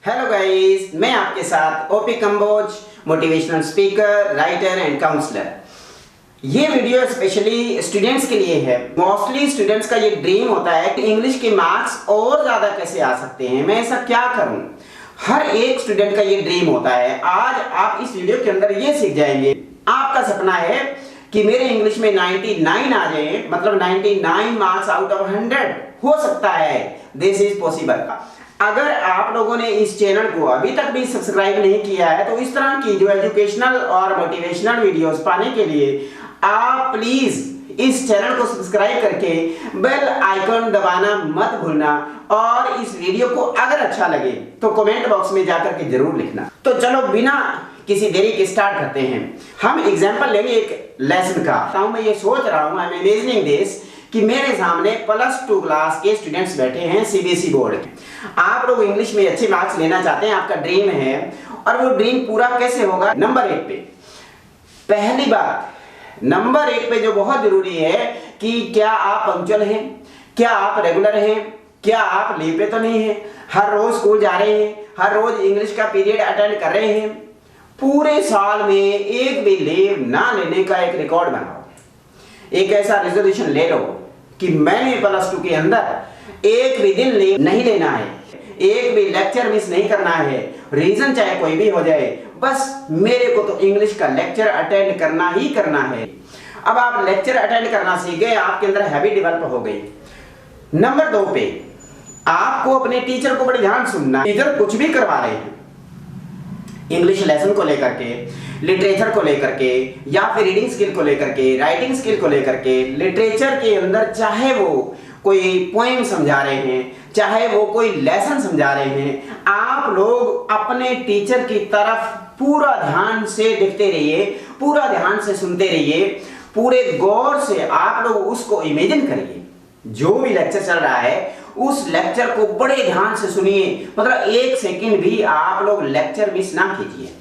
Hello guys, मैं आपके साथ OP Kamboj, motivational speaker, writer and counsellor. ये वीडियो स्पेशली स्टूडेंट्स के लिए है। मोस्टली स्टूडेंट्स का ये ड्रीम होता है कि इंग्लिश के मार्क्स और ज़्यादा कैसे आ सकते हैं, मैं ऐसा क्या करूं। हर एक स्टूडेंट का ये ड्रीम होता है। आज आप इस वीडियो के अंदर ये सीख जाएंगे। आपका सपना है कि मेरे इंग्लिश में 99 आ जाए, मतलब 99 मार्क्स आउट ऑफ 100 हो सकता है। This is possible. अगर आप लोगों ने इस चैनल को अभी तक भी सब्सक्राइब नहीं किया है तो इस तरह की जो एजुकेशनल और मोटिवेशनल वीडियोस पाने के लिए आप प्लीज इस चैनल को सब्सक्राइब करके बेल आइकन दबाना मत भूलना। और इस वीडियो को अगर अच्छा लगे तो कमेंट बॉक्स में जाकर के जरूर लिखना। तो चलो बिना किसी देरी के स्टार्ट करते हैं। हम एग्जांपल लेंगे एक लेसन का। मैं ये सोच रहा हूँ, आई एम इमेजिनिंग दिस, कि मेरे सामने +2 क्लास के स्टूडेंट्स बैठे हैं सीबीएसई बोर्ड के। आप लोग इंग्लिश में अच्छे मार्क्स लेना चाहते हैं, आपका ड्रीम है। और वो ड्रीम पूरा कैसे होगा? नंबर 1 पे पहली बात, नंबर 1 पे जो बहुत जरूरी है कि क्या आप पंक्चुअल हैं, क्या आप रेगुलर हैं, क्या आप लीव पे तो नहीं है, हर रोज स्कूल जा रहे हैं, हर रोज इंग्लिश का पीरियड अटेंड कर रहे हैं, पूरे साल में एक भी लीव ना लेने का एक रिकॉर्ड बनाओ। एक ऐसा रेजोल्यूशन ले लो कि मैंने +2 के अंदर एक भी दिन लीव नहीं लेना है, एक भी लेक्चर मिस नहीं करना है, रीजन चाहे कोई भी हो जाए, बस मेरे को तो इंग्लिश का लेक्चर अटेंड करना ही करना है। अब आप लेक्चर अटेंड करना सीख गए, आपके अंदर हैबिट डेवलप हो गई। नंबर 2 पे आपको अपने टीचर को बड़े ध्यान सुनना। टीचर कुछ भी करवा रहे हैं, इंग्लिश लेसन को लेकर के, लिटरेचर को लेकर के, या फिर रीडिंग स्किल को लेकर के, राइटिंग स्किल को लेकर के, लिटरेचर के अंदर चाहे वो कोई पोएम समझा रहे हैं, चाहे वो कोई लेसन समझा रहे हैं, आप लोग अपने टीचर की तरफ पूरा ध्यान से देखते रहिए, पूरा ध्यान से सुनते रहिए, पूरे गौर से आप लोग उसको इमेजिन करिए। जो भी लेक्चर चल रहा है उस लेक्चर को बड़े ध्यान से सुनिए, मतलब 1 सेकंड भी आप लोग लेक्चर मिस ना कीजिए।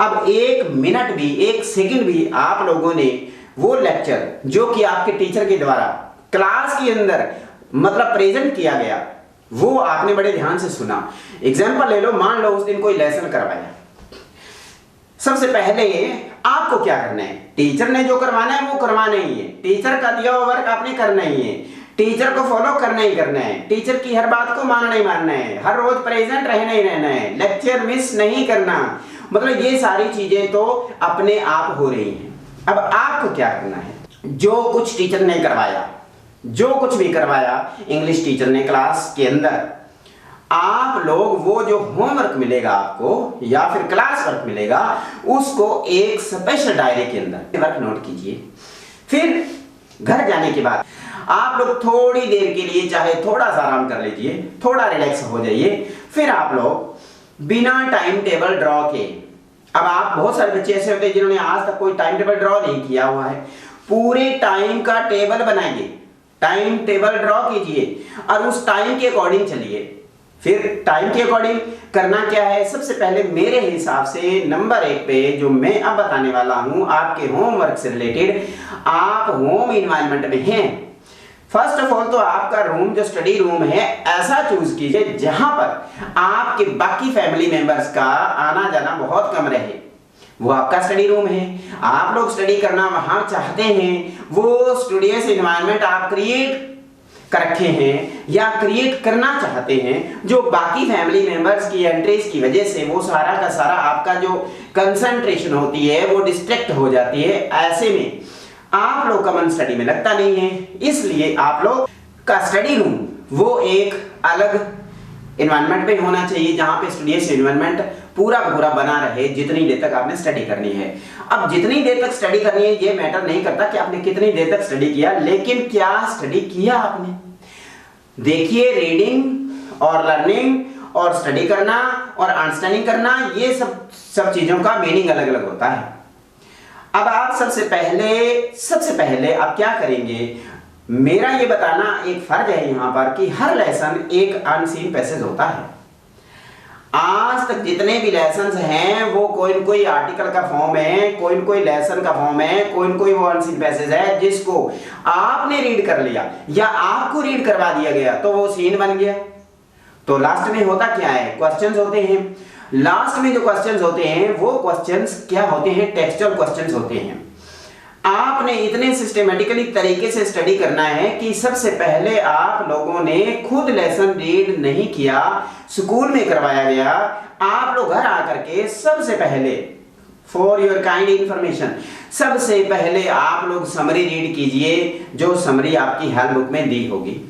अब 1 मिनट भी, 1 सेकंड भी आप लोगों ने वो लेक्चर जो कि आपके टीचर के द्वारा क्लास के अंदर मतलब प्रेजेंट किया गया, वो आपने बड़े ध्यान से सुना। एग्जाम्पल ले लो, मान लो उस दिन कोई लेसन करवाया। सबसे पहले आपको क्या करना है? टीचर ने जो करवाना है वो करवाना ही है, टीचर का दिया हुआ वर्क आपने करना ही है, टीचर को फॉलो करना ही करना है, टीचर की हर बात को मानना ही मानना है, हर रोज प्रेजेंट रहना ही रहना है, लेक्चर मिस नहीं करना। मतलब ये सारी चीजें तो अपने आप हो रही हैं। अब आपको क्या करना है? जो कुछ टीचर ने करवाया, जो कुछ भी करवाया इंग्लिश टीचर ने क्लास के अंदर, आप लोग वो जो होमवर्क मिलेगा आपको या फिर क्लास वर्क मिलेगा, उसको एक स्पेशल डायरी के अंदर वर्क नोट कीजिए। फिर घर जाने के बाद आप लोग थोड़ी देर के लिए चाहे थोड़ा सा आराम कर लीजिए, थोड़ा रिलैक्स हो जाइए। फिर आप लोग बिना टाइम टेबल ड्रॉ के, अब आप बहुत सारे बच्चे ऐसे होते हैं जिन्होंने आज तक कोई टाइम टेबल ड्रॉ नहीं किया हुआ है, पूरे टाइम का टेबल बनाइए, टाइम टेबल ड्रॉ कीजिए और उस टाइम के अकॉर्डिंग चलिए। फिर टाइम के अकॉर्डिंग करना क्या है? सबसे पहले मेरे हिसाब से नंबर 1 पे जो मैं अब बताने वाला हूं आपके होमवर्क से रिलेटेड, आप होम इन्वायरमेंट में हैं। फर्स्ट ऑफ ऑल तो आपका रूम जो स्टडी रूम है ऐसा चूज कीजिए जहां पर आपके बाकी फैमिली मेंबर्स का आना जाना बहुत कम रहे। वो आपका स्टडी रूम है, आप लोग स्टडी करना वहां चाहते हैं, वो स्टूडियस इन्वायरमेंट आप क्रिएट कर रखे हैं या क्रिएट करना चाहते हैं, जो बाकी फैमिली मेंबर्स की एंट्रीज की वजह से वो सारा का सारा आपका जो कंसंट्रेशन होती है वो डिस्ट्रैक्ट हो जाती है। ऐसे में आप लोग का मन स्टडी में लगता नहीं है, इसलिए आप लोग का स्टडी रूम वो एक अलग एनवायरनमेंट पे होना चाहिए जहां पे स्टूडियस एनवायरनमेंट पूरा पूरा बना रहे जितनी देर तक आपने स्टडी करनी है। अब जितनी देर तक स्टडी करनी है ये मैटर नहीं करता कि आपने कितनी देर तक स्टडी किया, लेकिन क्या स्टडी किया आपने। देखिए, रीडिंग और लर्निंग और स्टडी करना और अंडरस्टैंडिंग करना, ये सब चीजों का मीनिंग अलग अलग होता है। अब आप सबसे पहले आप क्या करेंगे? मेरा ये बताना एक फर्ज है यहाँ पर कि हर लेसन एक अनसीन पैसेज होता है। आज तक जितने भी लेसन्स हैं वो कोई न कोई आर्टिकल का फॉर्म है, कोई न कोई लेसन का फॉर्म है, कोई न कोई वो अनसीन पैसेज है जिसको आपने रीड कर लिया या आपको रीड करवा दिया गया तो वो सीन बन गया। तो लास्ट में होता क्या है, क्वेश्चंस होते हैं। लास्ट में जो क्वेश्चंस होते हैं वो क्वेश्चंस क्या होते हैं, टेक्सचुअल क्वेश्चंस होते हैं। आपने इतने सिस्टेमेटिकली तरीके से स्टडी करना है कि सबसे पहले आप लोगों ने खुद लेसन रीड नहीं किया, स्कूल में करवाया गया, आप लोग घर आकर के सबसे पहले, फॉर योर काइंड इंफॉर्मेशन, सबसे पहले आप लोग समरी रीड कीजिए, जो समरी आपकी हेल्प बुक में दी होगी।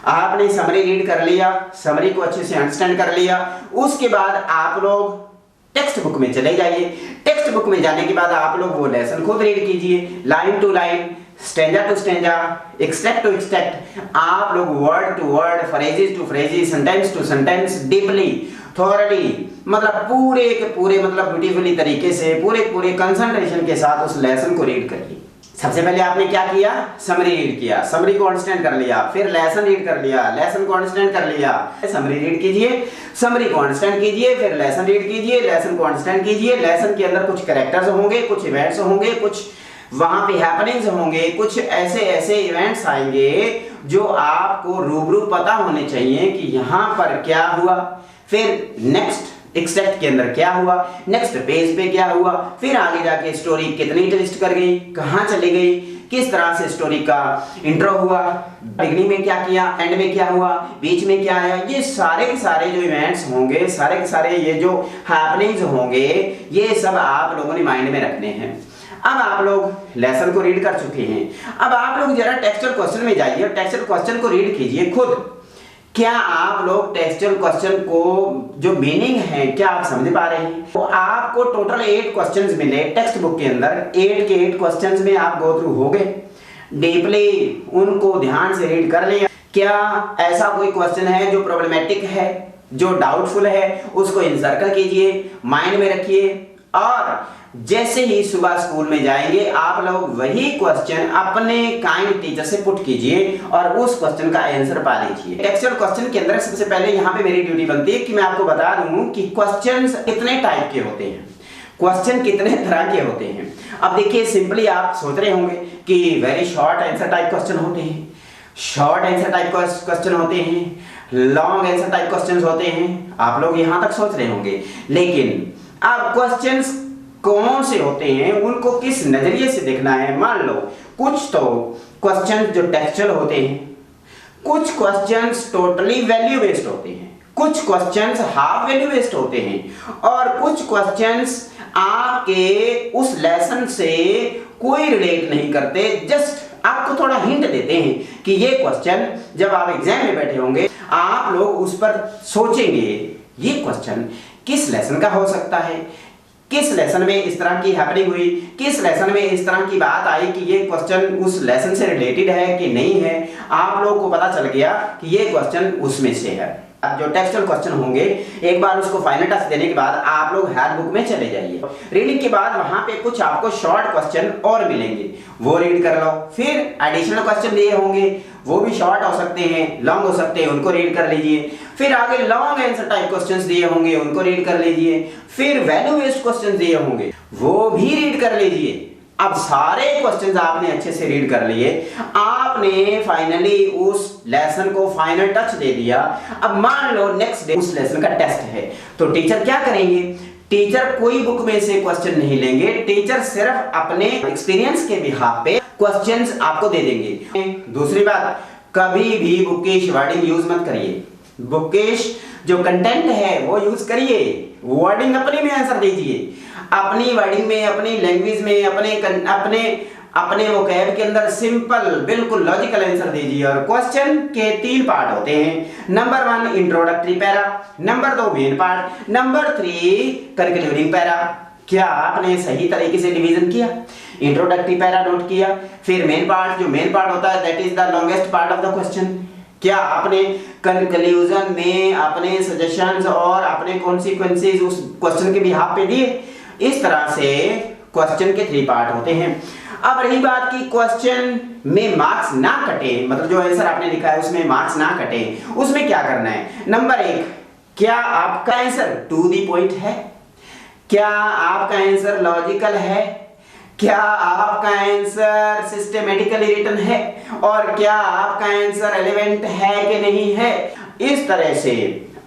आपने समरी रीड कर लिया, समरी को अच्छे से अंडरस्टैंड कर लिया, उसके बाद आप लोग टेक्स्ट बुक में चले जाइए। टेक्स्ट बुक में जाने के बाद आप लोग वो लेसन खुद रीड कीजिए, line to line, stanza to stanza, extract to extract. आप लोग word to word, phrases to phrases, sentence to sentence, deeply, thoroughly, मतलब पूरे के पूरे, मतलब ब्यूटीफुली तरीके से पूरे कंसंट्रेशन के साथ उस लेसन को रीड करिए। सबसे पहले आपने क्या किया, समरी रीड किया, समरी को अंडरस्टैंड कर लिया, फिर लेसन रीड कर लिया, लेसन को अंडरस्टैंड कर लिया, समरी रीड कीजिए, समरी को अंडरस्टैंड कीजिए, फिर लेसन रीड कीजिए, लेसन को अंडरस्टैंड कीजिए। लेसन के अंदर कुछ कैरेक्टर्स होंगे, कुछ इवेंट्स होंगे, कुछ वहां पे हैपनिंग्स होंगे, कुछ ऐसे इवेंट्स आएंगे जो आपको रूबरू पता होने चाहिए कि यहाँ पर क्या हुआ, फिर नेक्स्ट एक्सट्रैक्ट के अंदर क्या हुआ, नेक्स्ट पेज पे क्या हुआ, फिर आगे जाके स्टोरी कितनी ट्विस्ट कर गई, कहां चली गई, किस तरह से स्टोरी का इंट्रो हुआ, बिगनिंग में क्या किया, एंड में क्या हुआ, बीच में क्या आया। ये सारे के सारे जो इवेंट्स होंगे, सारे के सारे ये जो हैपनिंग्स होंगे, ये सब आप लोगों ने माइंड में रखने हैं। अब आप लोग लेसन को रीड कर चुके हैं, अब आप लोग जरा टेक्सचुअल क्वेश्चन में जाइए और टेक्सचुअल क्वेश्चन को रीड कीजिए खुद। क्या आप लोग टेक्सचुअल क्वेश्चन को जो मीनिंग है क्या आप समझ पा रहे हैं? तो आपको टोटल 8 क्वेश्चंस मिले टेक्स्ट बुक के अंदर, 8 के 8 क्वेश्चंस में आप गो थ्रू हो गए, डीपली उनको ध्यान से रीड कर लिया। क्या ऐसा कोई क्वेश्चन है जो प्रॉब्लमेटिक है, जो डाउटफुल है, उसको इनसर्कल कीजिए, माइंड में रखिए, और जैसे ही सुबह स्कूल में जाएंगे आप लोग वही क्वेश्चन अपने काइंड टीचर से पुट कीजिए और उस क्वेश्चन का आंसर पा लीजिए। टेक्सचुअल क्वेश्चन के अंदर सबसे पहले यहाँ पे मेरी ड्यूटी बनती है कि मैं आपको बता दूं कि क्वेश्चंस कितने टाइप के होते हैं, क्वेश्चन कितने तरह के होते हैं। अब देखिए, सिंपली आप सोच रहे होंगे कि very short answer type question होते हैं, शॉर्ट आंसर टाइप क्वेश्चन होते हैं, लॉन्ग आंसर टाइप क्वेश्चन होते हैं, आप लोग यहाँ तक सोच रहे होंगे। लेकिन अब क्वेश्चंस कौन से होते हैं, उनको किस नजरिए से देखना है। मान लो कुछ तो क्वेश्चन जो टेक्सचुअल होते हैं, कुछ क्वेश्चंस टोटली वैल्यू बेस्ड होते हैं, कुछ क्वेश्चंस हाफ वैल्यू बेस्ड होते हैं, और कुछ क्वेश्चंस आपके उस लेसन से कोई रिलेट नहीं करते, जस्ट आपको थोड़ा हिंट देते हैं कि ये क्वेश्चन जब आप एग्जाम में बैठे होंगे आप लोग उस पर सोचेंगे ये क्वेश्चन किस लेसन का हो सकता है, किस लेसन में इस तरह की हैपनिंग हुई, किस लेसन में इस तरह की बात आई कि ये क्वेश्चन उस लेसन से रिलेटेड है कि नहीं है। आप लोगों को पता चल गया कि ये क्वेश्चन उसमें से है। जो टेक्सचुअल क्वेश्चन होंगे, एक बार उसको फाइनल टच देने के बाद आप लोग हेल्प बुक में चले जाइए। रीडिंग के बाद वहां पे कुछ आपको शॉर्ट क्वेश्चन और मिलेंगे, वो रीड कर लो। फिर एडिशनल क्वेश्चन दिए होंगे, वो भी शॉर्ट हो सकते हैं, लॉन्ग हो सकते हैं, उनको रीड कर लीजिए। फिर आगे लॉन्ग आंसर टाइप क्वेश्चंस दिए होंगे, उनको रीड कर लीजिए। फिर वैल्यू बेस्ड क्वेश्चंस दिए होंगे, वो भी रीड कर लीजिए। अब सारे क्वेश्चंस आपने अच्छे से रीड कर लिए, आपने फाइनली उस लेसन को फाइनल टच दे दिया। अब मान लो नेक्स्ट डे उस लेसन का टेस्ट है, तो टीचर क्या करेंगे? टीचर कोई बुक में से क्वेश्चन नहीं लेंगे, टीचर सिर्फ अपने एक्सपीरियंस के बिहाफ पे क्वेश्चंस आपको दे देंगे। दूसरी बात, कभी भी बुकिश वर्डिंग यूज मत करिए। बुकिश जो कंटेंट है वो यूज करिए, वर्डिंग अपनी में आंसर दीजिए, अपनी वर्डिंग में, अपनी लैंग्वेज में, अपने वोकैब के अंदर सिंपल बिल्कुल लॉजिकल आंसर दीजिए। और क्वेश्चन के 3 पार्ट होते हैं। Number 1 introductory para, number 2 main part, number 3 concluding para. क्या आपने सही तरीके से डिवीजन किया? इंट्रोडक्टरी पैरा नोट किया, फिर मेन पार्ट, जो मेन पार्ट होता है that is the longest part of the question. क्या आपने कंक्लूजन में अपने सजेशंस और अपने कॉन्सिक्वेंसेस उस क्वेश्चन के बिहाफ पे दिए? इस तरह से क्वेश्चन के 3 पार्ट होते हैं। अब रही बात कि क्वेश्चन में मार्क्स ना कटे, मतलब जो आंसर आपने लिखा है उसमें मार्क्स ना कटे, उसमें क्या करना है? नंबर 1, क्या आपका आंसर टू द पॉइंट है? क्या आपका आंसर लॉजिकल है? क्या आपका आंसर सिस्टेमेटिकली रिटन है? और क्या आपका आंसर रेलेवेंट है कि नहीं है? इस तरह से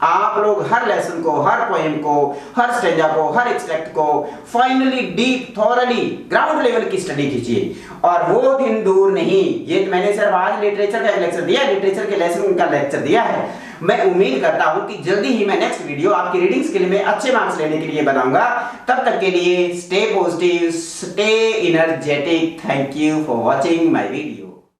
आप लोग हर लेसन को, हर पोएम को, हर स्टेंजा को, हर एक्सट्रैक्ट को finally deep thoroughly ground level की स्टडी कीजिए। और वो दिन दूर नहीं, ये मैंने सिर्फ आज लिटरेचर का लेक्चर दिया, लिटरेचर के लेसन का लेक्चर दिया है। मैं उम्मीद करता हूं कि जल्दी ही मैं नेक्स्ट वीडियो आपकी रीडिंग स्किल में अच्छे मार्क्स लेने के लिए बनाऊंगा। तब तक के लिए stay positive, stay energetic. Thank you for watching my video.